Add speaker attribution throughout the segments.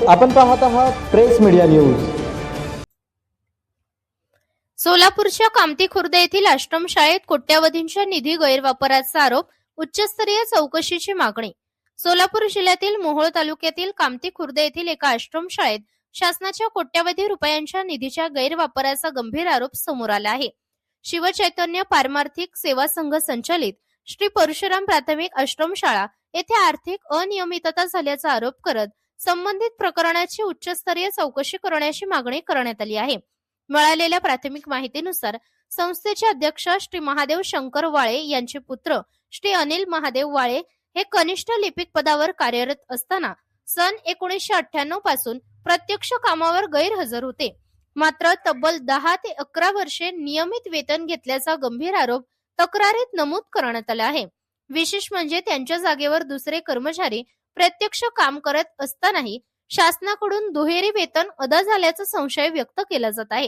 Speaker 1: आपण पाहत आहात प्रेस मीडिया न्यूज।
Speaker 2: सोलापूरच्या कामती खुर्द येथील आश्रमशाळेत कोट्यावधींच्या निधी गैरवापराचा आरोप, उच्चस्तरीय चौकशीची मागणी। सोलापूर जिल्ह्यातील मोहोळ तालुक्यातील कामती खुर्द येथील एका आश्रमशाळेत शासनाच्या कोट्यावधी रुपयांच्या निधीच्या गैरवापराचा गंभीर आरोप समोर आला आहे। शिवचैतन्य पारमार्थिक सेवा संघ संचालित श्री परशुराम प्राथमिक आश्रमशाळा येथे आर्थिक अनियमितता झाल्याचा आरोप करत संबंधित प्रकरणाची उच्चस्तरीय चौकशी करण्याची मागणी करण्यात आली आहे। मिळालेल्या प्राथमिक माहितीनुसार संस्थेचे अध्यक्ष श्री महादेव शंकर वाळे यांचे पुत्र श्री अनिल महादेव वाळे हे कनिष्ठ लिपिक पदावर कार्यरत असताना सन 1998 पासून प्रत्यक्ष कामावर गैरहजर होते। मात्र तब्बल 10 ते 11 वर्षे नियमित वेतन घेतल्याचा गंभीर आरोप तक्रारीत नमूद करण्यात आला आहे। विशेष म्हणजे त्यांच्या जागेवर दुसरे कर्मचारी प्रत्यक्ष काम करत असतानाही शासनाकडून दुहेरी वेतन अदा झाल्याचा संशय व्यक्त केला जात आहे।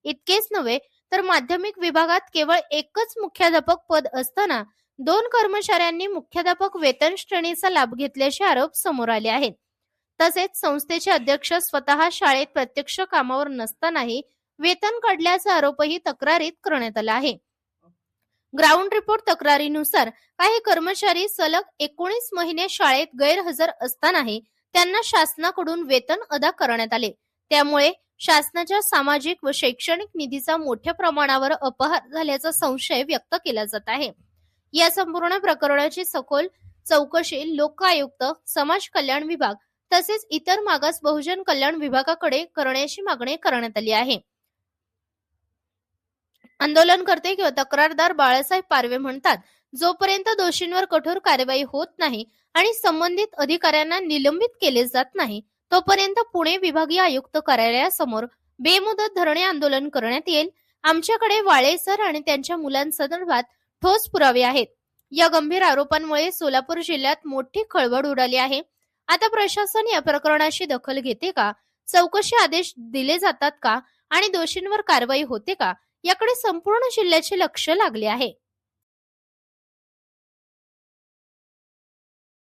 Speaker 2: इतकेच नव्हे तर माध्यमिक विभागात केवळ एकच मुख्याध्यापक पद असताना 2 कर्मचाऱ्यांनी मुख्याध्यापक वेतन श्रेणीचा लाभ घेतल्याचे आरोप समोर आले आहेत। तसेच संस्थेचे अध्यक्ष स्वतः शाळेत प्रत्यक्ष कामावर नसतानाही वेतन काढल्याचा आरोपही तक्रारीत करण्यात आला आहे। ग्राउंड रिपोर्ट तक्रारीनुसार काही कर्मचारी सलग 19 महिने शाळेत गैरहजर असतानाही त्यांना शासनाकडून वेतन अदा करण्यात आले। त्यामुळे शासनाच्या सामाजिक व शैक्षणिक निधीचा मोठ्या प्रमाणावर अपहार झाल्याचा संशय व्यक्त केला जात आहे। या संपूर्ण प्रकरणाची सखोल चौकशी लोक आयुक्त, समाज कल्याण विभाग तसेच इतर मागास बहुजन कल्याण विभागाकडे करण्याची मागणी करण्यात आली आहे। आंदोलनकर्ते किंवा तक्रारदार बाळासाहेब पारवे म्हणतात, जोपर्यंत दोषींवर कठोर कारवाई होत नाही आणि संबंधित अधिकाऱ्यांना निलंबित केले जात नाही तोपर्यंत पुणे विभागीय आयुक्त कार्यालयासमोर बेमुदत धरणे आंदोलन करण्यात येईल। आमच्याकडे वाळे सर आणि त्यांच्या मुलांसंदर्भात ठोस पुरावे आहेत। या गंभीर आरोपांमुळे सोलापूर जिल्ह्यात मोठी खळबळ उडाली आहे। आता प्रशासन या प्रकरणाची दखल घेते का, चौकशी आदेश दिले जातात का आणि दोषींवर कारवाई होते का, याकडे संपूर्ण जिल्ह्याचे लक्ष लागले आहे।